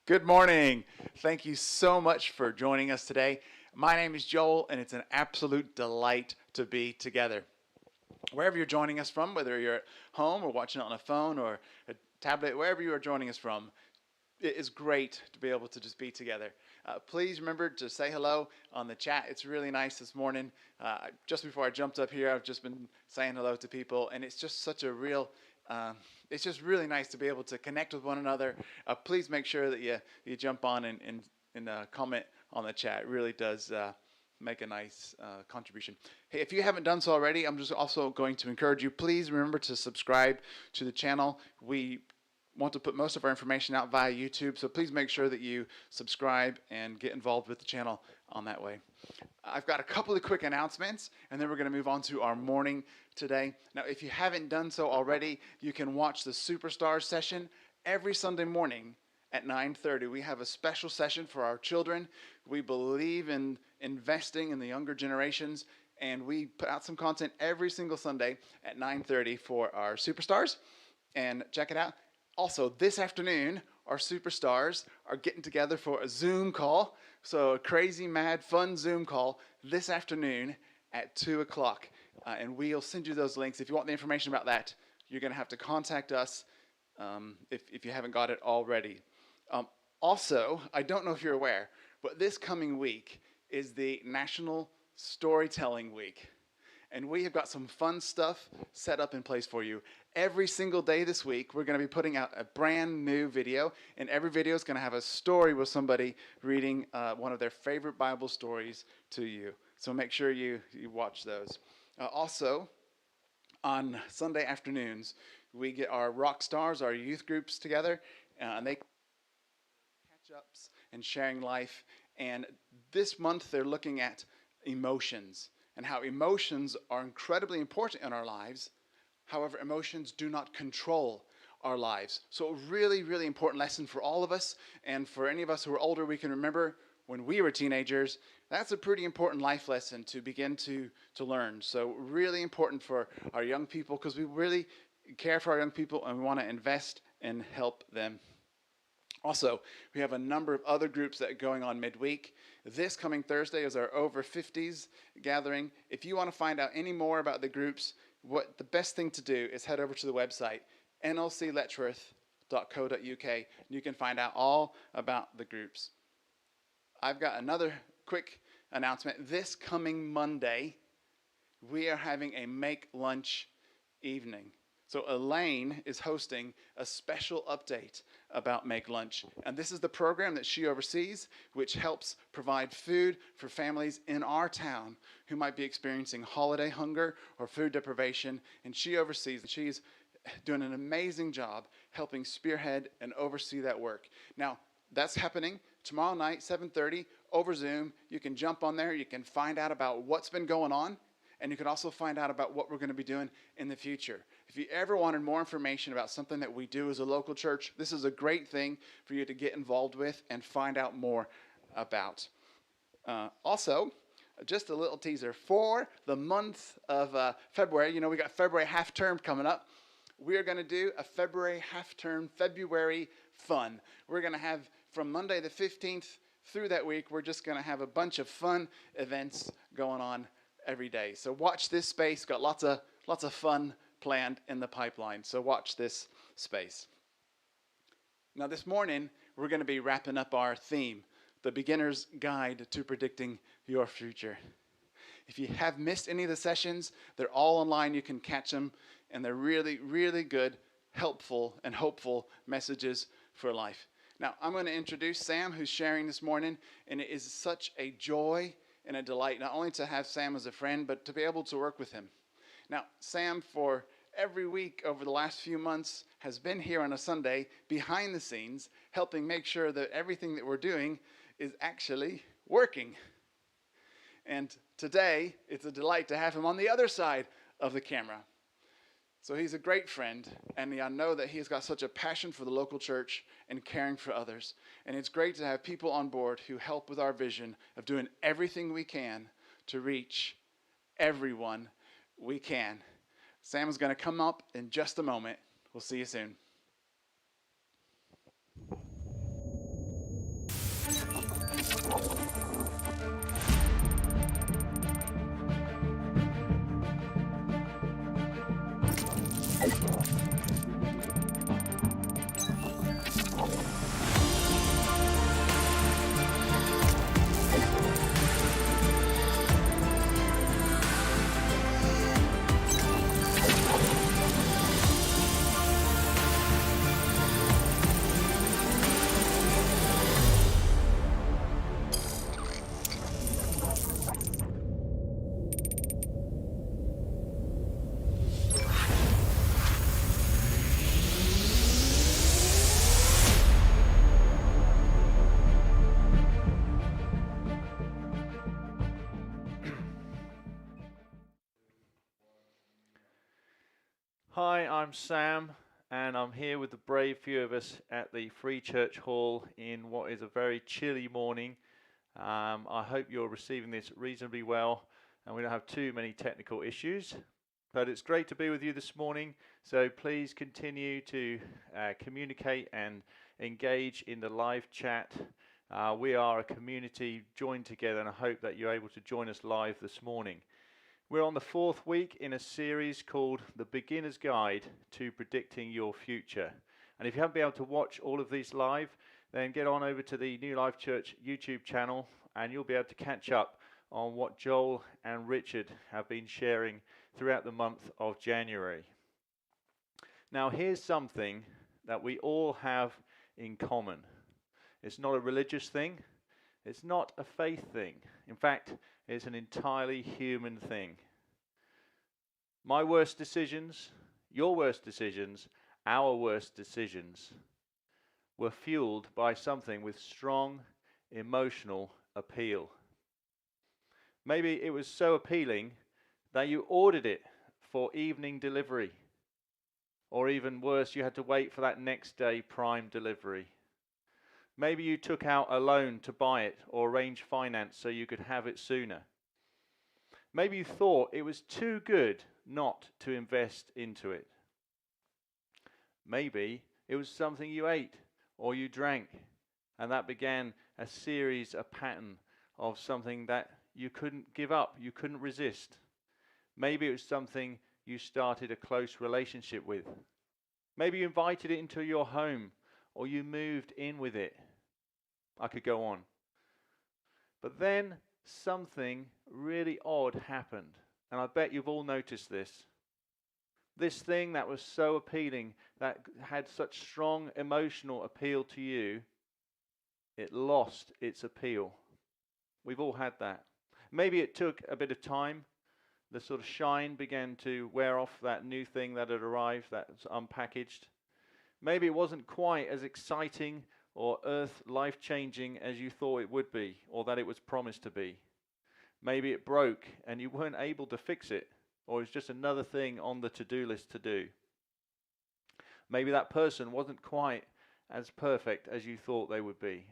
Good morning. Thank you so much for joining us today. My name is Joel, and it's an absolute delight to be together. Wherever you're joining us from, whether you're at home or watching it on a phone or a tablet, wherever you are joining us from, it is great to be able to just be together. Please remember to say hello on the chat. It's really nice this morning. Just before I jumped up here, I've just been saying hello to people, and it's just such a real it's just really nice to be able to connect with one another. Please make sure that you jump on and comment on the chat. It really does make a nice contribution. Hey, if you haven't done so already, I'm just also going to encourage you, please remember to subscribe to the channel. We want to put most of our information out via YouTube, so please make sure that you subscribe and get involved with the channel on that way. I've got a couple of quick announcements, and then we're going to move on to our morning today. Now, if you haven't done so already, you can watch the Superstars session every Sunday morning at 9:30. We have a special session for our children. We believe in investing in the younger generations, and we put out some content every single Sunday at 9:30 for our Superstars, and check it out. Also, this afternoon, our Superstars are getting together for a Zoom call. So a crazy, mad, fun Zoom call this afternoon at 2 o'clock. And we'll send you those links. If you want the information about that, you're going to have to contact us if you haven't got it already. Also, I don't know if you're aware, but this coming week is the National Storytelling Week. And we have got some fun stuff set up in place for you. Every single day this week, we're going to be putting out a brand new video, and every video is going to have a story with somebody reading one of their favorite Bible stories to you. So make sure you watch those. Also, on Sunday afternoons, we get our rock stars, our youth groups together, and they catch-ups and sharing life. And this month, they're looking at emotions and how emotions are incredibly important in our lives. However, emotions do not control our lives. So a really, really important lesson for all of us, and for any of us who are older, we can remember when we were teenagers, that's a pretty important life lesson to begin to learn. So really important for our young people, because we really care for our young people and we want to invest and help them. Also, we have a number of other groups that are going on midweek. This coming Thursday is our Over 50s gathering. If you want to find out any more about the groups, the best thing to do is head over to the website, nlcletchworth.co.uk, and you can find out all about the groups. I've got another quick announcement. This coming Monday, we are having a Make Lunch evening. So Elaine is hosting a special update about Make Lunch. And this is the program that she oversees, which helps provide food for families in our town who might be experiencing holiday hunger or food deprivation. And she oversees, and she's doing an amazing job helping spearhead and oversee that work. Now, that's happening tomorrow night, 7:30, over Zoom. You can jump on there. You can find out about what's been going on. And you can also find out about what we're going to be doing in the future. If you ever wanted more information about something that we do as a local church, this is a great thing for you to get involved with and find out more about. Also, just a little teaser for the month of February. You know, we got February half term coming up. We are going to do a February half term, February fun. We're going to have from Monday the 15th through that week, we're just going to have a bunch of fun events going on every day. So watch this space. Got lots of fun planned in the pipeline. So watch this space. Now this morning, we're going to be wrapping up our theme, The Beginner's Guide to Predicting Your Future. If you have missed any of the sessions, they're all online. You can catch them, and they're really, really good, helpful, and hopeful messages for life. Now, I'm going to introduce Sam, who's sharing this morning, and it is such a joy and a delight not only to have Sam as a friend, but to be able to work with him. Now, Sam, for every week over the last few months, has been here on a Sunday behind the scenes, helping make sure that everything that we're doing is actually working. And today, it's a delight to have him on the other side of the camera. So he's a great friend, and I know that he's got such a passion for the local church and caring for others. And it's great to have people on board who help with our vision of doing everything we can to reach everyone we can. Sam is going to come up in just a moment. We'll see you soon. I'm Sam, and I'm here with the brave few of us at the Free Church Hall in what is a very chilly morning. I hope you're receiving this reasonably well, and we don't have too many technical issues. But it's great to be with you this morning, so please continue to communicate and engage in the live chat. We are a community joined together, and I hope that you're able to join us live this morning. We're on the 4th week in a series called The Beginner's Guide to Predicting Your Future. And if you haven't been able to watch all of these live, then get on over to the New Life Church YouTube channel and you'll be able to catch up on what Joel and Richard have been sharing throughout the month of January. Now, here's something that we all have in common. It's not a religious thing. It's not a faith thing. In fact, it's an entirely human thing. My worst decisions, your worst decisions, our worst decisions were fueled by something with strong emotional appeal. Maybe it was so appealing that you ordered it for evening delivery. Or even worse, you had to wait for that next day prime delivery. Maybe you took out a loan to buy it or arrange finance so you could have it sooner. Maybe you thought it was too good not to invest into it. Maybe it was something you ate or you drank, and that began a series, a pattern of something that you couldn't give up, you couldn't resist. Maybe it was something you started a close relationship with. Maybe you invited it into your home or you moved in with it. I could go on. But then something really odd happened, and I bet you've all noticed this. This thing that was so appealing, that had such strong emotional appeal to you, it lost its appeal. We've all had that. Maybe it took a bit of time. The sort of shine began to wear off that new thing that had arrived, that's unpackaged. Maybe it wasn't quite as exciting or life-changing as you thought it would be, or that it was promised to be. Maybe it broke and you weren't able to fix it, or it was just another thing on the to-do list to do. Maybe that person wasn't quite as perfect as you thought they would be.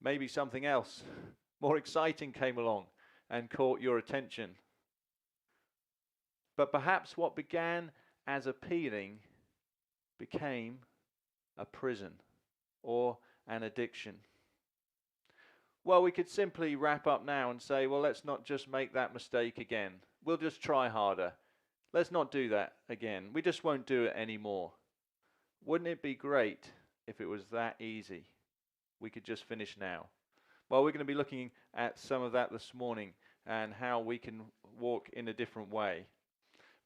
Maybe something else, more exciting, came along and caught your attention. But perhaps what began as appealing became a prison or an addiction. Well, we could simply wrap up now and say, well, let's not just make that mistake again. We'll just try harder. Let's not do that again. We just won't do it anymore. Wouldn't it be great if it was that easy? We could just finish now. Well, we're going to be looking at some of that this morning and how we can walk in a different way.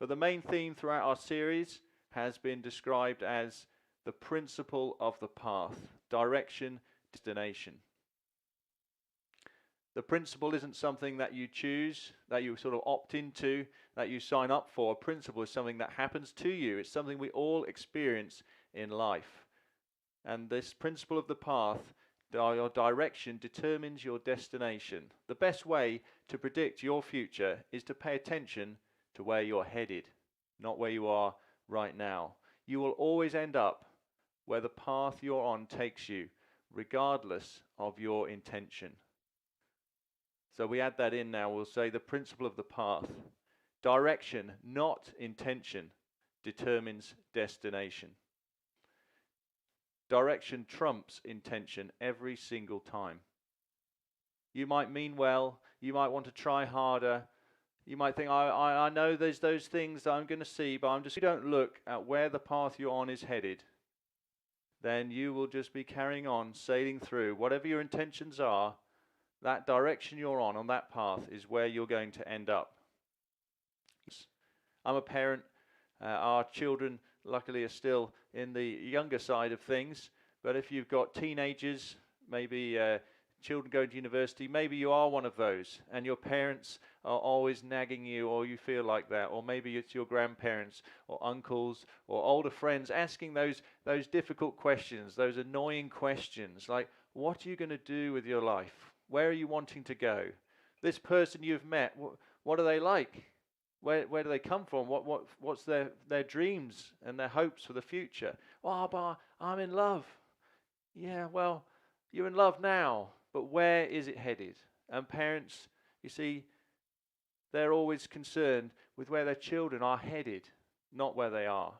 But the main theme throughout our series has been described as the principle of the path, direction, destination. The principle isn't something that you choose, that you sort of opt into, that you sign up for. A principle is something that happens to you. It's something we all experience in life. And this principle of the path, your direction, determines your destination. The best way to predict your future is to pay attention to where you're headed, not where you are right now. You will always end up where the path you're on takes you, regardless of your intention. So we add that in now. We'll say the principle of the path. Direction, not intention, determines destination. Direction trumps intention every single time. You might mean well. You might want to try harder. You might think, I know there's those things that I'm going to see, but if you don't look at where the path you're on is headed, then you will just be carrying on, sailing through. Whatever your intentions are, that direction you're on that path, is where you're going to end up. I'm a parent. Our children, luckily, are still in the younger side of things. But if you've got teenagers, maybe children going to university, maybe you are one of those, and your parents are always nagging you, or you feel like that, or maybe it's your grandparents or uncles or older friends asking those difficult questions, those annoying questions, like, what are you going to do with your life? Where are you wanting to go? This person you've met, what are they like? Where do they come from? What's their dreams and their hopes for the future? Well, but I'm in love. Yeah, well, you're in love now, but where is it headed? And parents, you see, they're always concerned with where their children are headed, not where they are.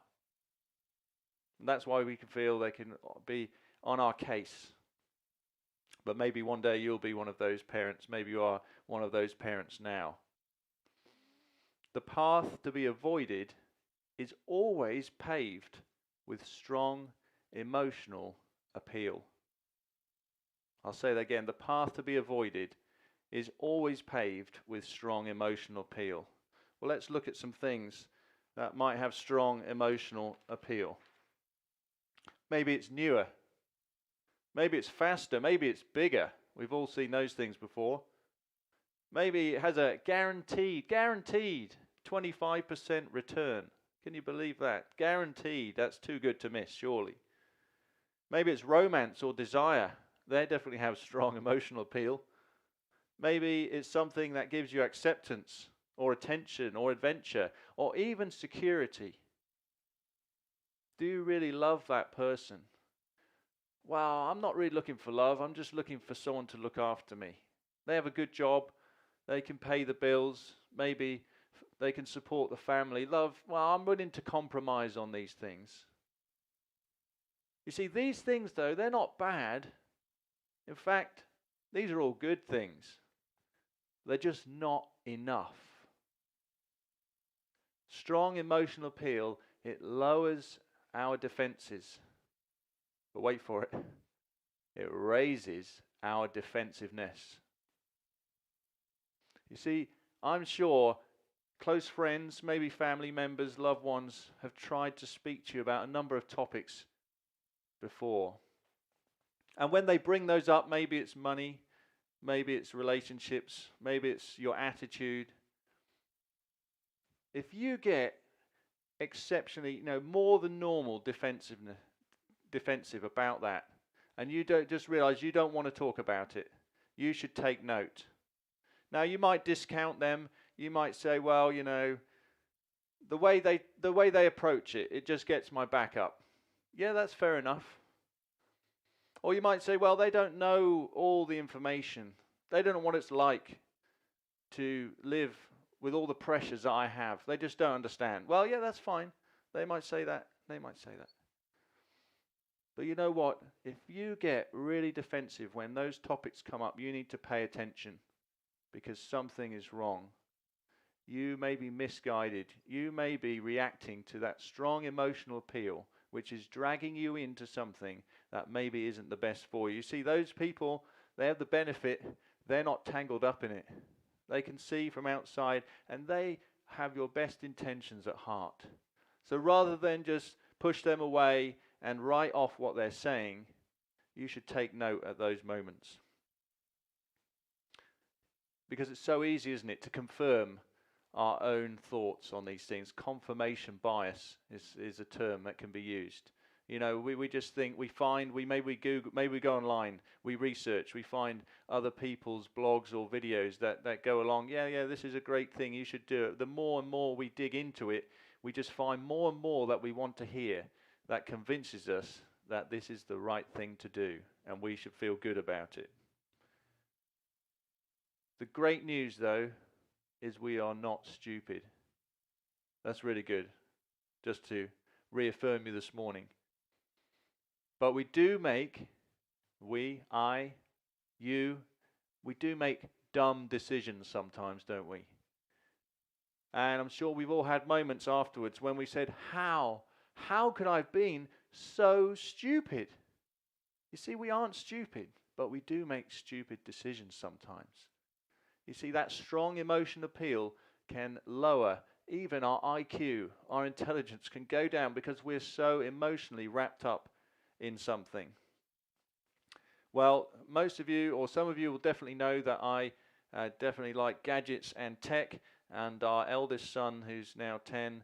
And that's why we can feel they can be on our case. But maybe one day you'll be one of those parents. Maybe you are one of those parents now. The path to be avoided is always paved with strong emotional appeal. I'll say that again. The path to be avoided is always paved with strong emotional appeal. Well, let's look at some things that might have strong emotional appeal. Maybe it's newer. Maybe it's faster. Maybe it's bigger. We've all seen those things before. Maybe it has a guaranteed 25% return. Can you believe that? Guaranteed. That's too good to miss, surely. Maybe it's romance or desire. They definitely have strong emotional appeal. Maybe it's something that gives you acceptance or attention or adventure or even security. Do you really love that person? Well, I'm not really looking for love. I'm just looking for someone to look after me. They have a good job. They can pay the bills. Maybe they can support the family. Love, well, I'm willing to compromise on these things. You see, these things, though, they're not bad. In fact, these are all good things. They're just not enough. Strong emotional appeal, it lowers our defenses. But wait for it. It raises our defensiveness. You see, I'm sure close friends, maybe family members, loved ones, have tried to speak to you about a number of topics before. And when they bring those up, maybe it's money, maybe it's relationships, maybe it's your attitude. If you get exceptionally, more than normal defensive about that, and you don't just realize you don't want to talk about it, you should take note. Now, you might discount them. You might say, well, the way they approach it, it just gets my back up. Yeah, that's fair enough. Or you might say, well, they don't know all the information. They don't know what it's like to live with all the pressures that I have. They just don't understand. Well, yeah, that's fine. They might say that. They might say that. But you know what? If you get really defensive when those topics come up, you need to pay attention because something is wrong. You may be misguided. You may be reacting to that strong emotional appeal, which is dragging you into something that maybe isn't the best for you. You see, those people, they have the benefit. They're not tangled up in it. They can see from outside, and they have your best intentions at heart. So rather than just push them away and write off what they're saying, you should take note at those moments. Because it's so easy, isn't it, to confirm our own thoughts on these things. Confirmation bias is a term that can be used. We just think, maybe we go online, we research, we find other people's blogs or videos that go along, yeah, this is a great thing, you should do it. The more and more we dig into it, we just find more and more that we want to hear that convinces us that this is the right thing to do and we should feel good about it. The great news, though, is we are not stupid. That's really good, just to reaffirm you this morning. But we do make, we do make dumb decisions sometimes, don't we? And I'm sure we've all had moments afterwards when we said, how could I have been so stupid? You see, we aren't stupid, but we do make stupid decisions sometimes. You see, that strong emotion appeal can lower even our IQ, our intelligence can go down because we're so emotionally wrapped up in something. Well, most of you, or some of you will definitely know that I definitely like gadgets and tech, and our eldest son, who's now 10,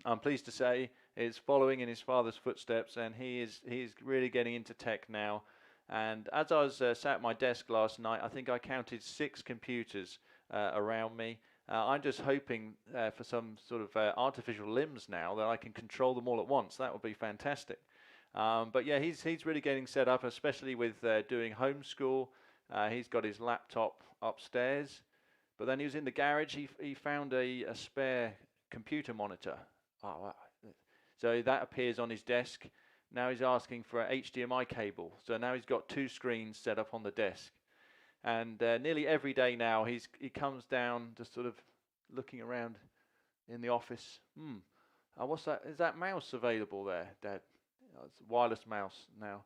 I'm pleased to say, is following in his father's footsteps, and he's really getting into tech now. And as I was sat at my desk last night, I think I counted 6 computers around me, I'm just hoping for some sort of artificial limbs now that I can control them all at once. That would be fantastic. But yeah, he's really getting set up, especially with doing homeschool. He's got his laptop upstairs, but then he was in the garage. He found a spare computer monitor. Oh, wow. So that appears on his desk. Now he's asking for a HDMI cable. So now he's got 2 screens set up on the desk. And nearly every day now he comes down just sort of looking around in the office. What's that? Is that mouse available there, Dad? It's a wireless mouse now.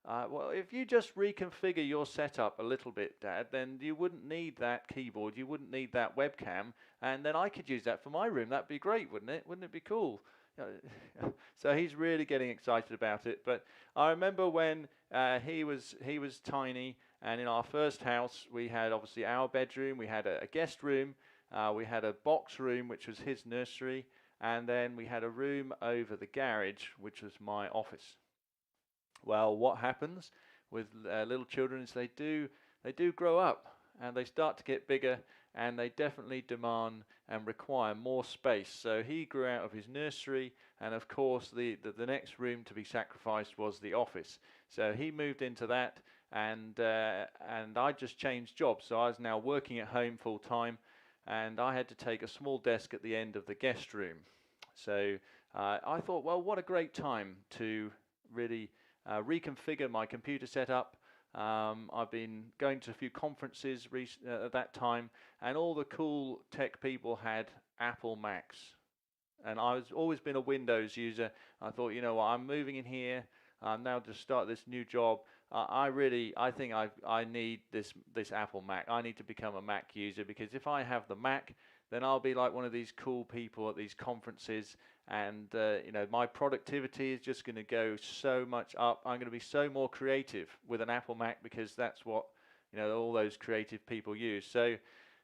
Well, if you just reconfigure your setup a little bit, Dad, then you wouldn't need that keyboard, you wouldn't need that webcam, and then I could use that for my room. That'd be great, wouldn't it? Wouldn't it be cool? So he's really getting excited about it. But I remember when he was tiny, and in our first house we had obviously our bedroom, we had a guest room, we had a box room which was his nursery, and then we had a room over the garage which was my office. Well, what happens with little children is they do grow up and they start to get bigger, and they definitely demand and require more space. So he grew out of his nursery, and of course the next room to be sacrificed was the office. So he moved into that, and I just changed jobs. So I was now working at home full time, and I had to take a small desk at the end of the guest room. So I thought, well, what a great time to really reconfigure my computer setup. I've been going to a few conferences at that time, and all the cool tech people had Apple Macs. And I've always been a Windows user. I thought, you know what, I'm moving in here. I'm now to start this new job. I think I need this Apple Mac. I need to become a Mac user, because if I have the Mac, then I'll be like one of these cool people at these conferences, and my productivity is just going to go so much up. I'm going to be so more creative with an Apple Mac, because that's what all those creative people use. So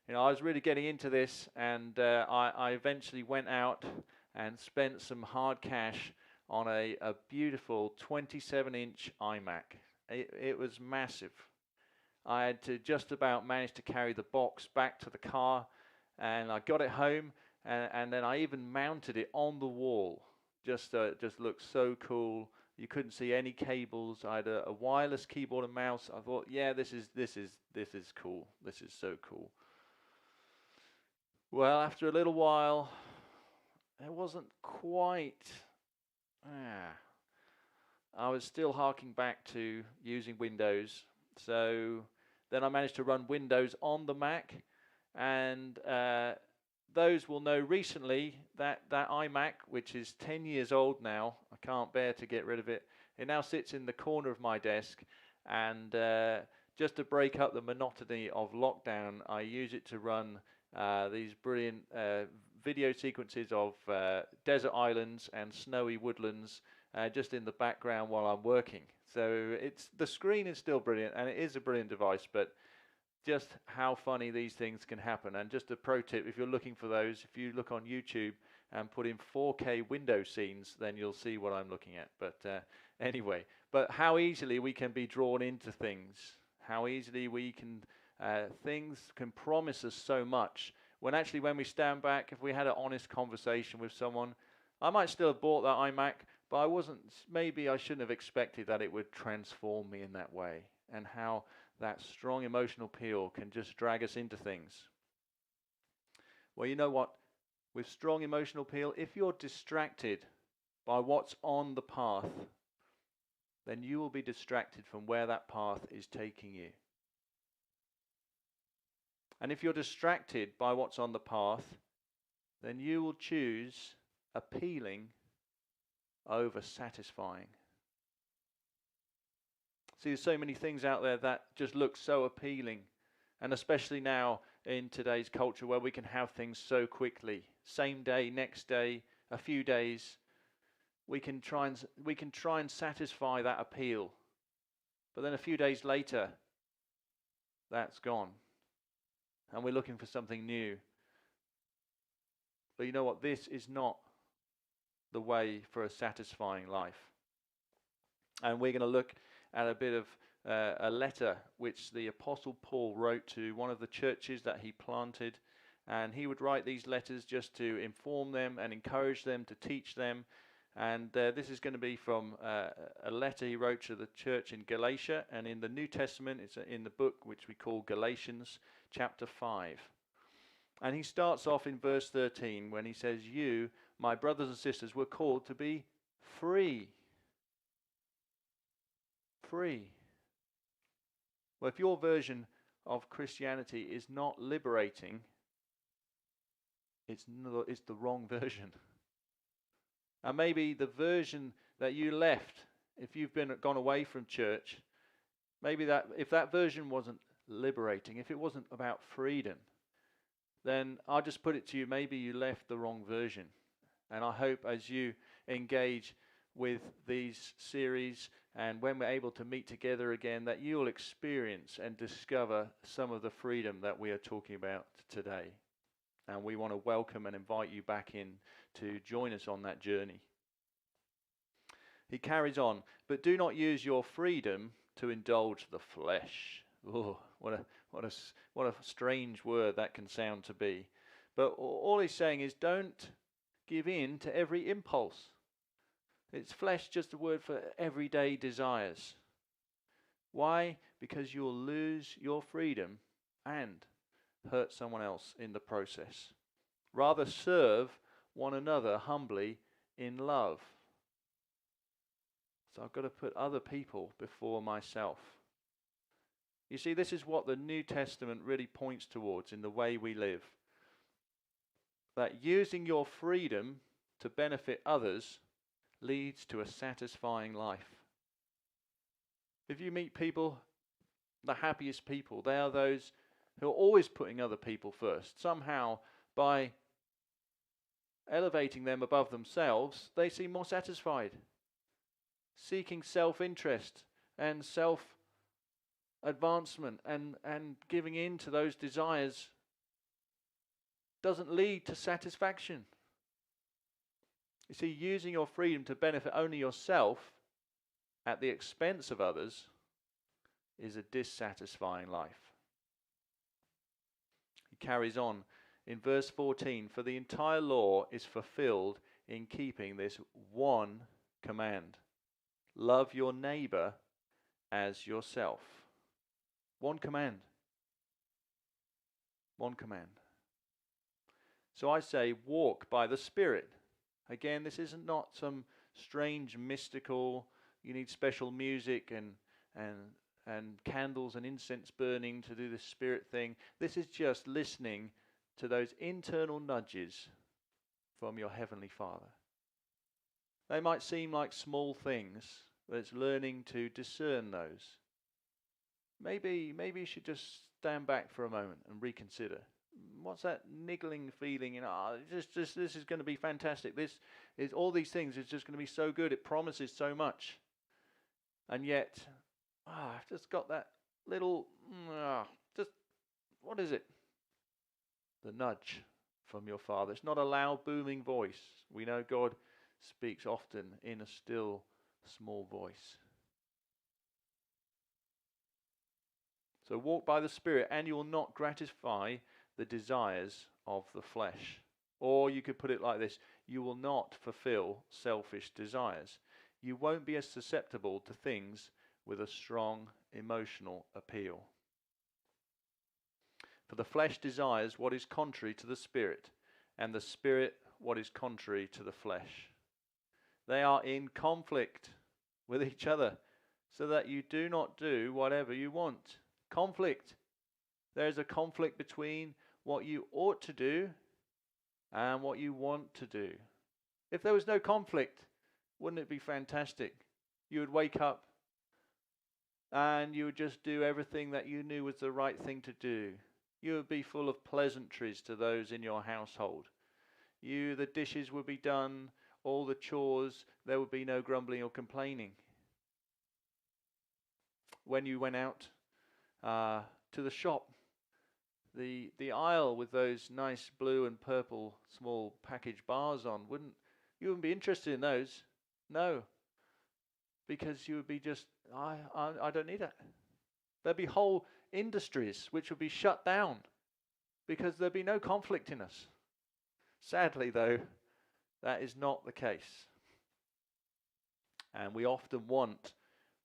I was really getting into this, and I eventually went out and spent some hard cash on a beautiful 27-inch iMac. It was massive. I had to just about manage to carry the box back to the car, and I got it home, and then I even mounted it on the wall. Just looked so cool. You couldn't see any cables. I had a wireless keyboard and mouse. I thought, yeah, this is cool. This is so cool. Well, after a little while, it wasn't quite. I was still harking back to using Windows. So then I managed to run Windows on the Mac, and those will know recently that iMac, which is 10 years old now, I can't bear to get rid of it. It now sits in the corner of my desk, and just to break up the monotony of lockdown, I use it to run these brilliant video sequences of desert islands and snowy woodlands just in the background while I'm working. So the screen is still brilliant, and it is a brilliant device, but just how funny these things can happen. And just a pro tip, if you're looking for those, if you look on YouTube and put in 4K window scenes, then you'll see what I'm looking at. But anyway, but how easily we can be drawn into things, how easily we can, things can promise us so much, when actually when we stand back, if we had an honest conversation with someone, I might still have bought that iMac, but maybe I shouldn't have expected that it would transform me in that way, and how that strong emotional appeal can just drag us into things. Well, you know what? With strong emotional appeal, if you're distracted by what's on the path, then you will be distracted from where that path is taking you. And if you're distracted by what's on the path, then you will choose appealing over satisfying. See, there's so many things out there that just look so appealing, and especially now in today's culture where we can have things so quickly, same day, next day, a few days, we can try and satisfy that appeal, but then a few days later, that's gone, and we're looking for something new. But you know what? This is not the way for a satisfying life. And we're going to look at a bit of a letter which the Apostle Paul wrote to one of the churches that he planted. And he would write these letters just to inform them and encourage them, to teach them. And this is going to be from a letter he wrote to the church in Galatia. And in the New Testament, it's in the book which we call Galatians chapter 5. And he starts off in verse 13 when he says, "You, my brothers and sisters, were called to be free." Free. Well, if your version of Christianity is not liberating, it's the wrong version. And maybe the version that you left, if you've gone away from church, maybe that if that version wasn't liberating, if it wasn't about freedom, then I'll just put it to you, maybe you left the wrong version. And I hope as you engage with these series and when we're able to meet together again, that you'll experience and discover some of the freedom that we are talking about today. And we want to welcome and invite you back in to join us on that journey. He carries on, "But do not use your freedom to indulge the flesh." Oh, what a strange word that can sound to be. But all he's saying is don't give in to every impulse. It's flesh, just a word for everyday desires. Why? Because you'll lose your freedom and hurt someone else in the process. Rather serve one another humbly in love. So I've got to put other people before myself. You see, this is what the New Testament really points towards in the way we live. That using your freedom to benefit others leads to a satisfying life. If you meet people, the happiest people, they are those who are always putting other people first. Somehow, by elevating them above themselves, they seem more satisfied. Seeking self-interest and self-advancement and giving in to those desires doesn't lead to satisfaction. You see, using your freedom to benefit only yourself at the expense of others is a dissatisfying life. He carries on in verse 14, "For the entire law is fulfilled in keeping this one command. Love your neighbor as yourself." One command. One command. So I say, walk by the Spirit. Again, this isn't not some strange mystical, you need special music and candles and incense burning to do the Spirit thing. This is just listening to those internal nudges from your Heavenly Father. They might seem like small things, but it's learning to discern those. Maybe you should just stand back for a moment and reconsider. What's that niggling feeling? This is going to be fantastic. This is all these things. It's just going to be so good. It promises so much, and yet, I've just got that little. What is it? The nudge from your Father. It's not a loud, booming voice. We know God speaks often in a still, small voice. So walk by the Spirit, and you will not gratify the desires of the flesh. Or you could put it like this: you will not fulfill selfish desires. You won't be as susceptible to things with a strong emotional appeal. For the flesh desires what is contrary to the Spirit, and the Spirit what is contrary to the flesh. They are in conflict with each other, so that you do not do whatever you want. Conflict. There is a conflict between what you ought to do and what you want to do. If there was no conflict, wouldn't it be fantastic? You would wake up and you would just do everything that you knew was the right thing to do. You would be full of pleasantries to those in your household. The dishes would be done, all the chores, there would be no grumbling or complaining. When you went out to the shop, the aisle with those nice blue and purple small package bars on, you wouldn't be interested in those? No, because you would be just, I don't need it. There'd be whole industries which would be shut down because there'd be no conflict in us. Sadly, though, that is not the case. And we often want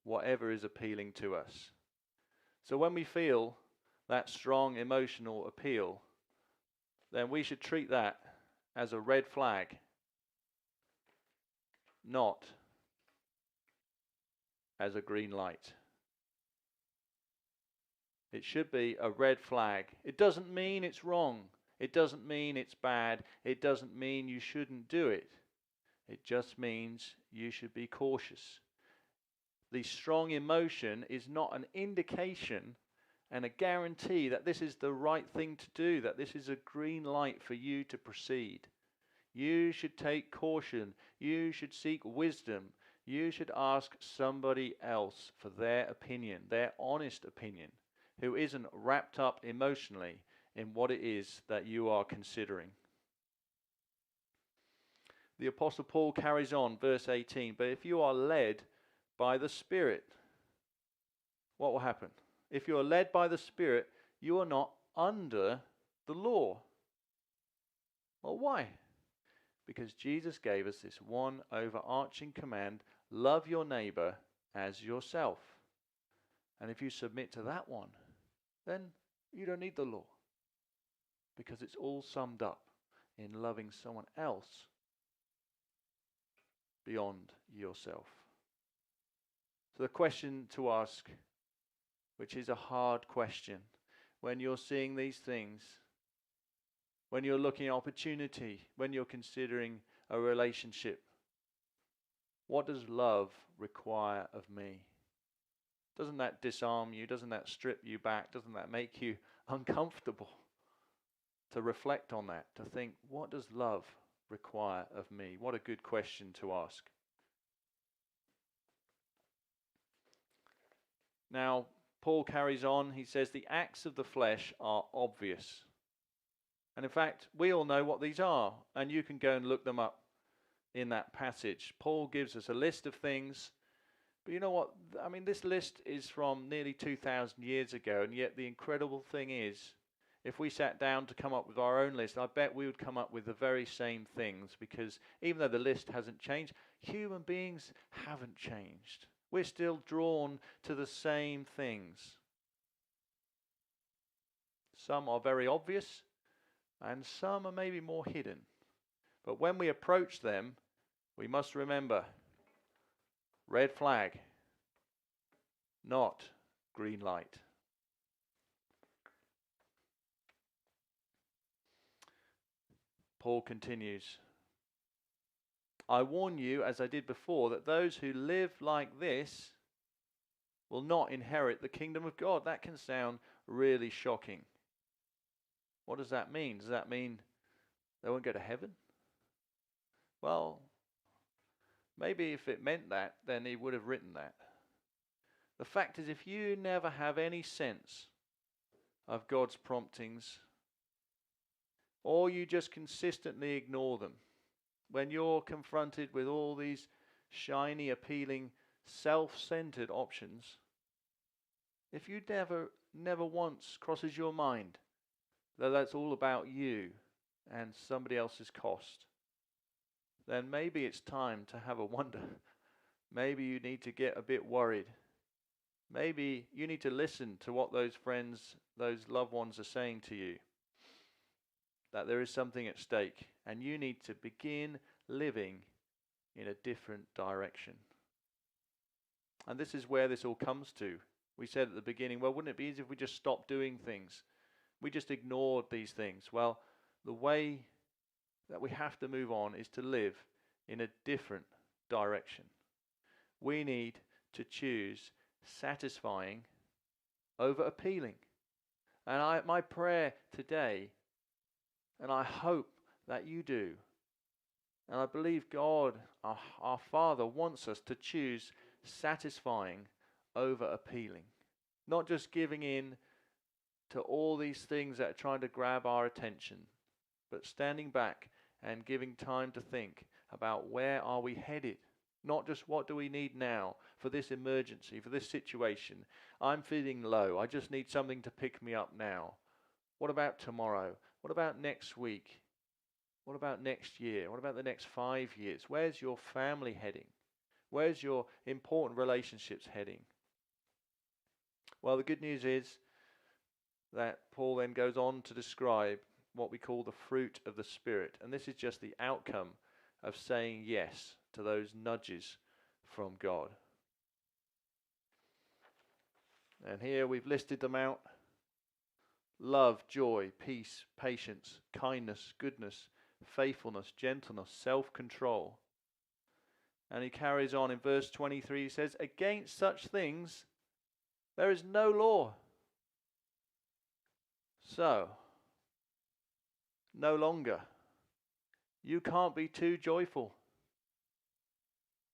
whatever is appealing to us. So when we feel that strong emotional appeal, then we should treat that as a red flag, not as a green light. It should be a red flag. It doesn't mean it's wrong. It doesn't mean it's bad. It doesn't mean you shouldn't do it. It just means you should be cautious. The strong emotion is not an indication and a guarantee that this is the right thing to do, that this is a green light for you to proceed. You should take caution. You should seek wisdom. You should ask somebody else for their opinion, their honest opinion, who isn't wrapped up emotionally in what it is that you are considering. The Apostle Paul carries on, verse 18, but if you are led by the Spirit, what will happen? If you are led by the Spirit, you are not under the law. Well, why? Because Jesus gave us this one overarching command, love your neighbor as yourself. And if you submit to that one, then you don't need the law. Because it's all summed up in loving someone else beyond yourself. So the question to ask, which is a hard question, when you're seeing these things, when you're looking at opportunity, when you're considering a relationship, what does love require of me? Doesn't that disarm you? Doesn't that strip you back? Doesn't that make you uncomfortable to reflect on that, to think, what does love require of me? What a good question to ask. Now, Paul carries on. He says the acts of the flesh are obvious. And in fact, we all know what these are, and you can go and look them up in that passage. Paul gives us a list of things, but you know what? I mean, this list is from nearly 2,000 years ago, and yet the incredible thing is, if we sat down to come up with our own list, I bet we would come up with the very same things, because even though the list hasn't changed, human beings haven't changed. We're still drawn to the same things. Some are very obvious, and some are maybe more hidden. But when we approach them, we must remember, red flag, not green light. Paul continues, I warn you, as I did before, that those who live like this will not inherit the kingdom of God. That can sound really shocking. What does that mean? Does that mean they won't go to heaven? Well, maybe if it meant that, then he would have written that. The fact is, if you never have any sense of God's promptings, or you just consistently ignore them, when you're confronted with all these shiny, appealing, self-centered options, if you never once crosses your mind that that's all about you and somebody else's cost, then maybe it's time to have a wonder. Maybe you need to get a bit worried. Maybe you need to listen to what those friends, those loved ones are saying to you. That there is something at stake, and you need to begin living in a different direction. And this is where this all comes to. We said at the beginning, well, wouldn't it be easy if we just stopped doing things? We just ignored these things. Well, the way that we have to move on is to live in a different direction. We need to choose satisfying over appealing. And my prayer today, and I hope that you do, and I believe God, our Father, wants us to choose satisfying over appealing. Not just giving in to all these things that are trying to grab our attention, but standing back and giving time to think about where are we headed. Not just what do we need now for this emergency, for this situation. I'm feeling low. I just need something to pick me up now. What about tomorrow? What about next week? What about next year? What about the next 5 years? Where's your family heading? Where's your important relationships heading? Well, the good news is that Paul then goes on to describe what we call the fruit of the Spirit. And this is just the outcome of saying yes to those nudges from God. And here we've listed them out: love, joy, peace, patience, kindness, goodness, faithfulness, gentleness, self-control. And he carries on in verse 23, he says, against such things there is no law. So, no longer, you can't be too joyful.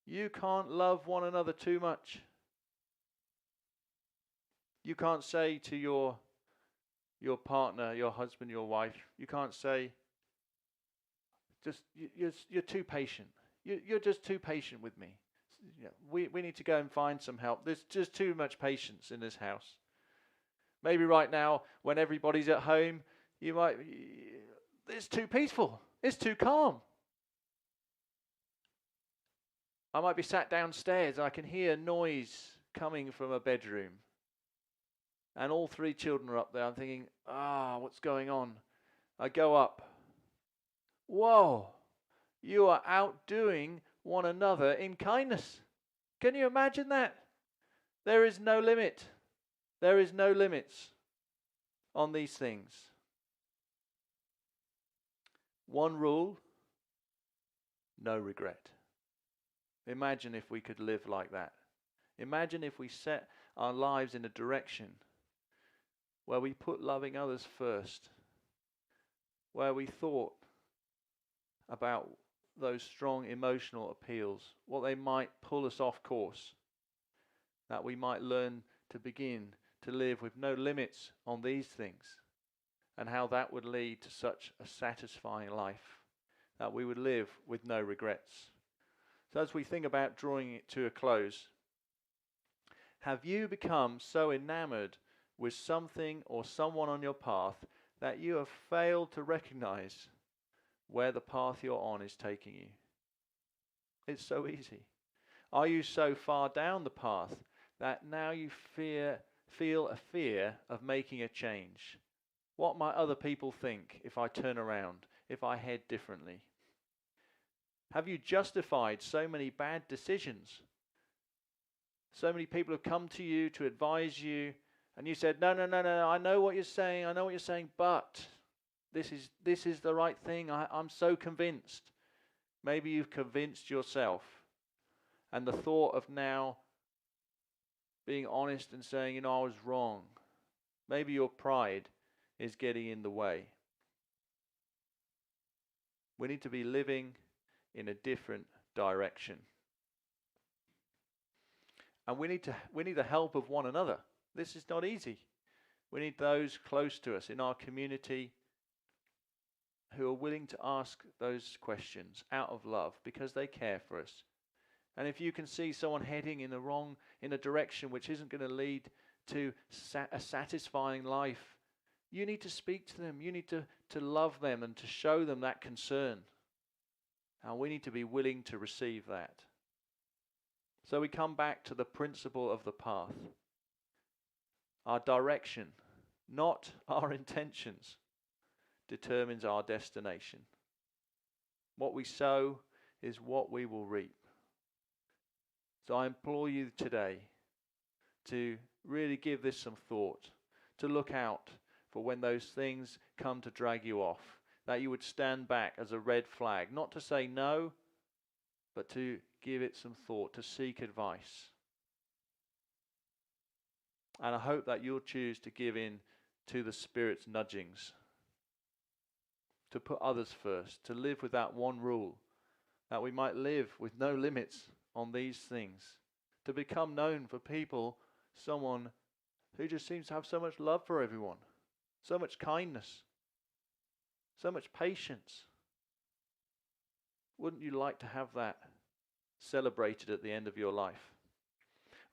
You can't love one another too much. You can't say to your partner, your husband, your wife, you can't say, you're too patient. You're just too patient with me. We need to go and find some help. There's just too much patience in this house. Maybe right now, when everybody's at home, it's too peaceful. It's too calm. I might be sat downstairs. I can hear noise coming from a bedroom. And all 3 children are up there. I'm thinking, what's going on? I go up. Whoa, you are outdoing one another in kindness. Can you imagine that? There is no limit. There is no limits on these things. One rule, no regret. Imagine if we could live like that. Imagine if we set our lives in a direction where we put loving others first, where we thought about those strong emotional appeals, what they might pull us off course, that we might learn to begin to live with no limits on these things, and how that would lead to such a satisfying life, that we would live with no regrets. So as we think about drawing it to a close, have you become so enamored with something or someone on your path that you have failed to recognize where the path you're on is taking you? It's so easy. Are you so far down the path that now you feel a fear of making a change? What might other people think if I turn around, if I head differently? Have you justified so many bad decisions? So many people have come to you to advise you, and you said, no, I know what you're saying, but this is the right thing. I'm so convinced. Maybe you've convinced yourself. And the thought of now being honest and saying, I was wrong. Maybe your pride is getting in the way. We need to be living in a different direction. And we need the help of one another. This is not easy. We need those close to us in our community who are willing to ask those questions out of love because they care for us. And if you can see someone heading in a direction which isn't going to lead to a satisfying life, you need to speak to them. You need to love them and to show them that concern. And we need to be willing to receive that. So we come back to the principle of the path. Our direction, not our intentions, determines our destination. What we sow is what we will reap. So I implore you today to really give this some thought, to look out for when those things come to drag you off, that you would stand back as a red flag, not to say no, but to give it some thought, to seek advice. And I hope that you'll choose to give in to the Spirit's nudgings, to put others first, to live with that one rule, that we might live with no limits on these things, to become known for people, someone who just seems to have so much love for everyone, so much kindness, so much patience. Wouldn't you like to have that celebrated at the end of your life?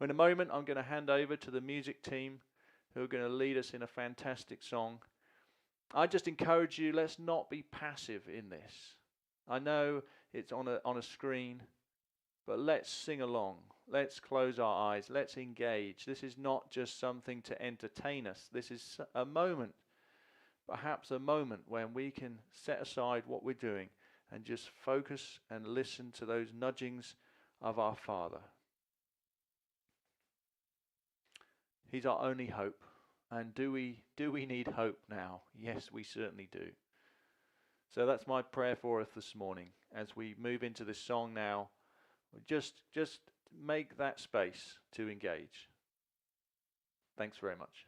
In a moment, I'm going to hand over to the music team who are going to lead us in a fantastic song. I just encourage you, let's not be passive in this. I know it's on a screen, but let's sing along. Let's close our eyes. Let's engage. This is not just something to entertain us. This is a moment, perhaps a moment when we can set aside what we're doing and just focus and listen to those nudgings of our Father. He's our only hope. And do we need hope now? Yes, we certainly do. So that's my prayer for us this morning. As we move into this song now, just make that space to engage. Thanks very much.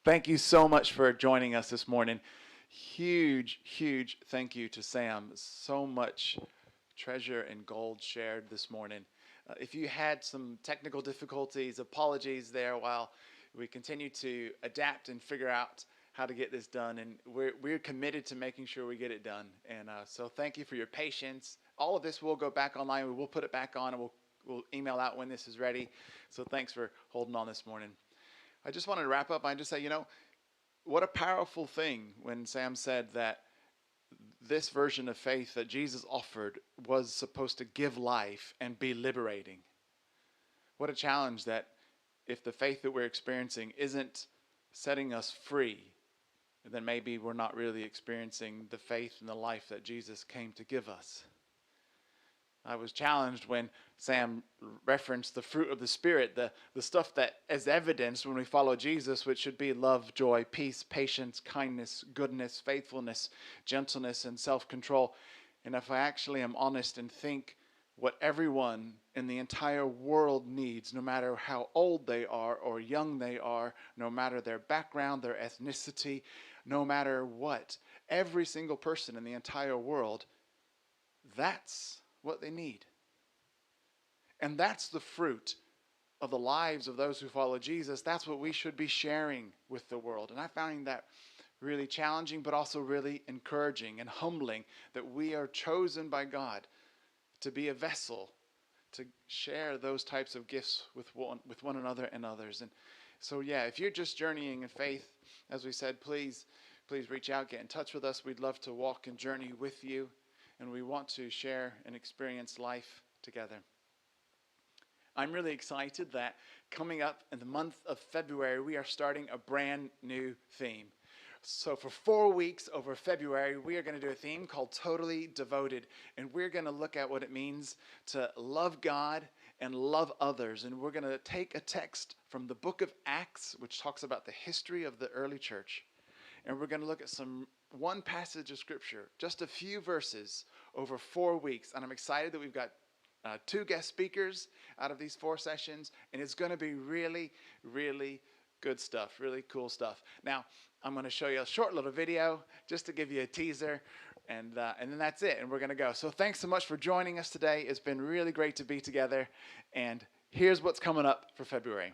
Thank you so much for joining us this morning. huge thank you to Sam. So much treasure and gold shared this morning. If you had some technical difficulties, apologies there while we continue to adapt and figure out how to get this done. And we're committed to making sure we get it done. And so thank you for your patience. All of this will go back online. We will put it back on, and we'll email out when this is ready. So thanks for holding on this morning. I just wanted to wrap up and just say, what a powerful thing when Sam said that this version of faith that Jesus offered was supposed to give life and be liberating. What a challenge that if the faith that we're experiencing isn't setting us free, then maybe we're not really experiencing the faith and the life that Jesus came to give us. I was challenged when Sam referenced the fruit of the Spirit, the stuff that is evidenced when we follow Jesus, which should be love, joy, peace, patience, kindness, goodness, faithfulness, gentleness, and self-control. And if I actually am honest and think what everyone in the entire world needs, no matter how old they are or young they are, no matter their background, their ethnicity, no matter what, every single person in the entire world, that's what they need. And that's the fruit of the lives of those who follow Jesus. That's what we should be sharing with the world. And I find that really challenging, but also really encouraging and humbling that we are chosen by God to be a vessel to share those types of gifts with one another and others. And so, if you're just journeying in faith, as we said, please reach out, get in touch with us. We'd love to walk and journey with you. And we want to share and experience life together. I'm really excited that coming up in the month of February, we are starting a brand new theme. So for 4 weeks over February, we are going to do a theme called Totally Devoted. And we're going to look at what it means to love God and love others. And we're going to take a text from the book of Acts, which talks about the history of the early church. And we're going to look at one passage of scripture, just a few verses over 4 weeks. And I'm excited that we've got 2 guest speakers out of these 4 sessions. And it's going to be really, really good stuff, really cool stuff. Now, I'm going to show you a short little video just to give you a teaser. And then that's it. And we're going to go. So thanks so much for joining us today. It's been really great to be together. And here's what's coming up for February.